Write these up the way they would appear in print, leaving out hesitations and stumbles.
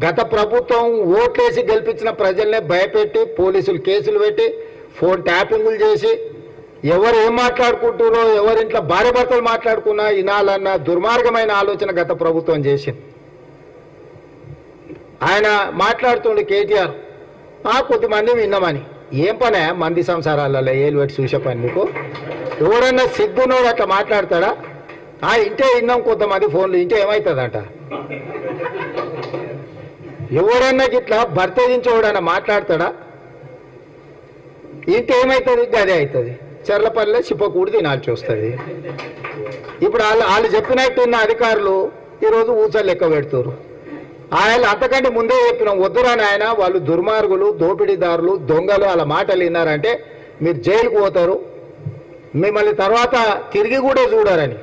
గత ప్రభుత్వం ఓట్లేసి గెలిపించిన ప్రజల్నే భయపెట్టి పోలీసులు కేసులు పెట్టి ఫోన్ ట్యాపింగులు చేసి ఎవరు ఏం మాట్లాడుకుంటారో ఎవరింట్లో భార్య భర్తలు మాట్లాడుకున్నా వినాలన్న దుర్మార్గమైన ఆలోచన గత ప్రభుత్వం చేసింది. ఆయన మాట్లాడుతుండే కేటీఆర్ కొద్దిమంది విన్నామని. ఏం పనే మంది సంసారాలలో ఏలు పెట్టి చూసే పని నీకు? ఎవడన్నా సిగ్గునోడు అట్లా మాట్లాడతాడా? ఇంటే విన్నాం కొంతమంది ఫోన్లు, ఇంటే ఏమవుతుందంట? ఎవడన్నా ఇట్లా భర్త నుంచి ఎవడన్నా మాట్లాడతాడా? ఇంటే ఏమవుతుంది? గదే అవుతుంది. చెర్లపల్లి చిప్పకూడి తినాల్సి వస్తుంది. ఇప్పుడు వాళ్ళు చెప్పినట్టు ఉన్న అధికారులు ఈరోజు ఊచలు లెక్క పెడుతున్నారు. ఆయన అంతకంటే ముందే చెప్పినాం, వద్దురాని ఆయన వాళ్ళు దుర్మార్గులు, దోపిడీదారులు, దొంగలు, వాళ్ళ మాటలు విన్నారంటే మీరు జైలుకు పోతారు, మిమ్మల్ని తర్వాత తిరిగి కూడా చూడారని.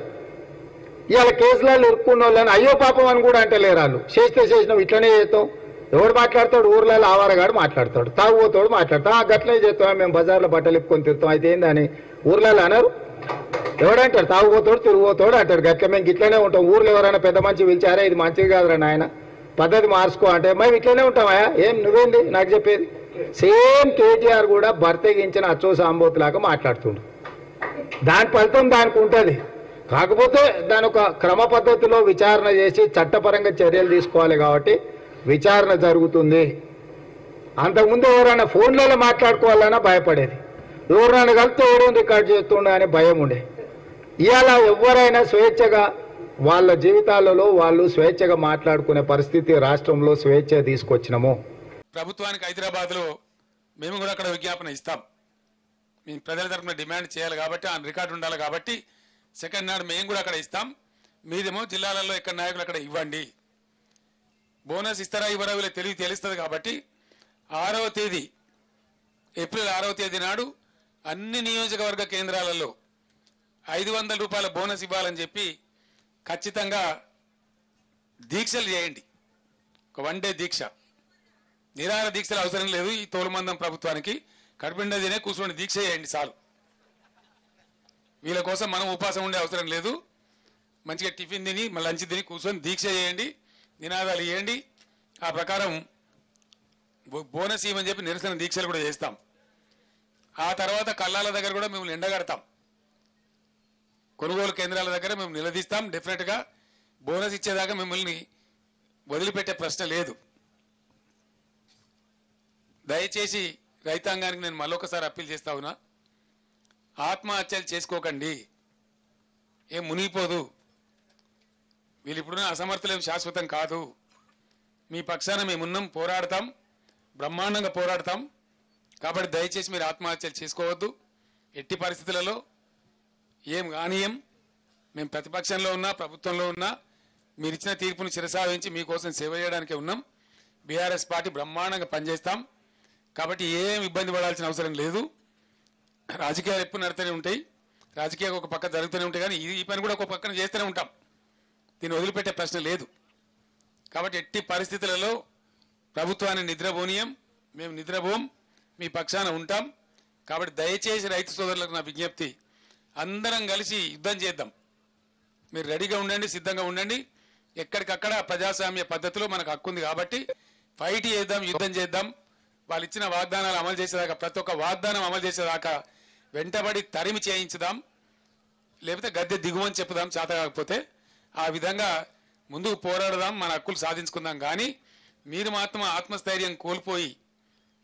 ఇవాళ కేసులలో ఇరుక్కున్న వాళ్ళని అయ్యో పాపం అని కూడా అంటలేరు వాళ్ళు. చేసినాం ఇట్లనే చేస్తాం. ఎవడు మాట్లాడతాడు? ఊర్లలో ఆవారగాడు మాట్లాడతాడు, తాగుపోతాడు మాట్లాడతాం. గట్లనే చేస్తాం, మేము బజార్లో బట్టలు ఇప్పుకొని తిరుగుతాం. అయితే ఏందని ఊర్లలో అన్నారు? ఎవడంటాడు? తాగుపోతాడు తిరిగిపోతాడు అంటాడు. గట్ల మేము ఇట్లనే ఉంటాం. ఊర్లో ఎవరైనా పెద్ద మంచి పిలిచారా ఇది మంచిది కాదురా నాయన పద్ధతి మార్చుకో అంటే మేము ఇట్లనే ఉంటామా? ఏం నువ్వేంది నాకు చెప్పేది? సేమ్ కేటీఆర్ కూడా భర్తగించిన అచ్చో సాంబోతులాగా మాట్లాడుతుండు. దాని ఫలితం దానికి ఉంటుంది. కాకపోతే దాని ఒక క్రమ పద్ధతిలో విచారణ చేసి చట్టపరంగా చర్యలు తీసుకోవాలి కాబట్టి విచారణ జరుగుతుంది. అంతకుముందు ఎవరైనా ఫోన్లలో మాట్లాడుకోవాలన్నా భయపడేది. ఎవరైనా కలిస్తే ఎవడో రికార్డ్ చేస్తుండే అనే భయం ఉండే. ఇవాళ ఎవరైనా స్వేచ్ఛగా వాళ్ళ జీవితాలలో వాళ్ళు స్వేచ్ఛగా మాట్లాడుకునే పరిస్థితి రాష్ట్రంలో స్వేచ్ఛ తీసుకొచ్చినాము. ప్రభుత్వానికి హైదరాబాద్లో మేము కూడా అక్కడ విజ్ఞాపన ఇస్తాం. మేము ప్రజల తరఫున డిమాండ్ చేయాలి కాబట్టి ఆ రికార్డు ఉండాలి కాబట్టి సెకండ్ నాడు మేము కూడా అక్కడ ఇస్తాం. మీదేమో జిల్లాలలో ఎక్కడ నాయకులు అక్కడ ఇవ్వండి. బోనస్ ఇస్తారా ఇవ్వరా వీళ్ళకి తెలుస్తుంది కాబట్టి 6వ తేదీ ఏప్రిల్ 6వ తేదీ నాడు అన్ని నియోజకవర్గ కేంద్రాలలో 500 రూపాయల బోనస్ ఇవ్వాలని చెప్పి ఖచ్చితంగా దీక్షలు చేయండి. ఒక 1 డే దీక్ష, నిరాహార దీక్షలు అవసరం లేదు. ఈ తోలుమందం ప్రభుత్వానికి కడుపుండా తినే కూర్చొని దీక్ష చేయండి చాలు. వీళ్ళ కోసం మనం ఉపాసం ఉండే అవసరం లేదు. మంచిగా టిఫిన్ తిని లంచ్ తిని కూర్చొని దీక్ష చేయండి, నినాదాలు ఇవ్వండి. ఆ ప్రకారం బోనస్ ఇవ్వని చెప్పి నిరసన దీక్షలు కూడా చేస్తాం. ఆ తర్వాత కల్లాల దగ్గర కూడా మేము ఎండగడతాం. కొనుగోలు కేంద్రాల దగ్గర మేము నిలదీస్తాం. డెఫినెట్గా బోనస్ ఇచ్చేదాకా మిమ్మల్ని వదిలిపెట్టే ప్రశ్న లేదు. దయచేసి రైతాంగానికి నేను మళ్ళొకసారి అప్పీల్ చేస్తా ఉన్నా, ఆత్మహత్యలు చేసుకోకండి. ఏం మునిగిపోదు. వీళ్ళు ఇప్పుడున్న అసమర్థులేం శాశ్వతం కాదు. మీ పక్షాన మేమున్నాం, పోరాడతాం, బ్రహ్మాండంగా పోరాడతాం. కాబట్టి దయచేసి మీరు ఆత్మహత్యలు చేసుకోవద్దు. ఎట్టి పరిస్థితులలో ఏం కానీయం. మేము ప్రతిపక్షంలో ఉన్నా ప్రభుత్వంలో ఉన్నా మీరు ఇచ్చిన తీర్పును శిరసావహించి మీకోసం సేవ చేయడానికే ఉన్నాం. బీఆర్ఎస్ పార్టీ బ్రహ్మాండంగా పనిచేస్తాం. కాబట్టి ఏం ఇబ్బంది పడాల్సిన అవసరం లేదు. రాజకీయాలు ఎప్పుడు నడుతూనే ఉంటాయి, రాజకీయాలు ఒక పక్క జరుగుతూనే ఉంటాయి, కానీ ఈ పని కూడా ఒక పక్కన చేస్తూనే ఉంటాం. దీన్ని వదిలిపెట్టే ప్రశ్న లేదు. కాబట్టి ఎట్టి పరిస్థితులలో ప్రభుత్వాన్ని నిద్రపోనీయం, మేము నిద్రపోం, మీ పక్షాన ఉంటాం. కాబట్టి దయచేసి రైతు సోదరులకు నా విజ్ఞప్తి, అందరం కలిసి యుద్ధం చేద్దాం. మీరు రెడీగా ఉండండి, సిద్ధంగా ఉండండి. ఎక్కడికక్కడ ప్రజాస్వామ్య పద్ధతిలో మనకు హక్కు ఉంది కాబట్టి ఫైట్ చేద్దాం, యుద్ధం చేద్దాం. వాళ్ళు ఇచ్చిన వాగ్దానాలు అమలు చేసేదాకా, ప్రతి ఒక్క వాగ్దానం అమలు చేసేదాకా వెంటబడి తరిమి చేయించుదాం. లేకపోతే గద్దె దిగువని చెప్పుదాం చేత కాకపోతే. ఆ విధంగా ముందుకు పోరాడదాం, మన హక్కులు సాధించుకుందాం. కానీ మీరు మాత్రం ఆత్మస్థైర్యం కోల్పోయి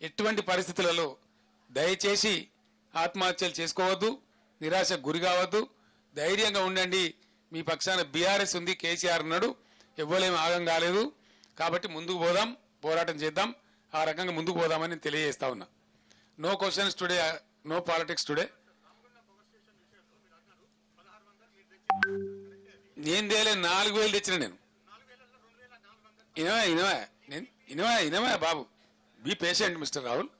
ఎటువంటి పరిస్థితులలో దయచేసి ఆత్మహత్యలు చేసుకోవద్దు, నిరాశకు గురి కావద్దు. ధైర్యంగా ఉండండి. మీ పక్షాన బీఆర్ఎస్ ఉంది, కేసీఆర్ ఉన్నాడు, ఎవ్వరేం ఆగం కాలేదు. కాబట్టి ముందుకు పోదాం, పోరాటం చేద్దాం. ఆ రకంగా ముందుకు పోదామని నేను తెలియజేస్తా ఉన్నా. No questions today, no politics today. నేను తేలే 4,000 తెచ్చిన నేను. ఇనవా బాబు, బీ పేషెంట్ మిస్టర్ రాహుల్.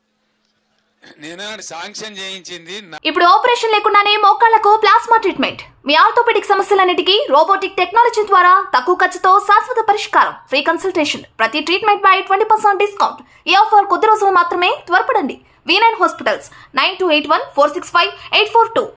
నేను శాంక్షన్ చేయించింది. ఇప్పుడు ఆపరేషన్ లేకుండానే మోకాళ్లకు ప్లాస్మా ట్రీట్మెంట్. మీ ఆర్థోపెడిక్ సమస్యలన్నిటికీ రోబోటిక్ టెక్నాలజీ ద్వారా తక్కువ ఖర్చుతో శాశ్వత పరిష్కారం. Free consultation. ప్రతి ట్రీట్మెంట్ పై 20% డిస్కౌంట్. ఈ ఆఫర్ కొద్ది రోజులు మాత్రమే. త్వరపడండి. V9 hospitals 9281465842.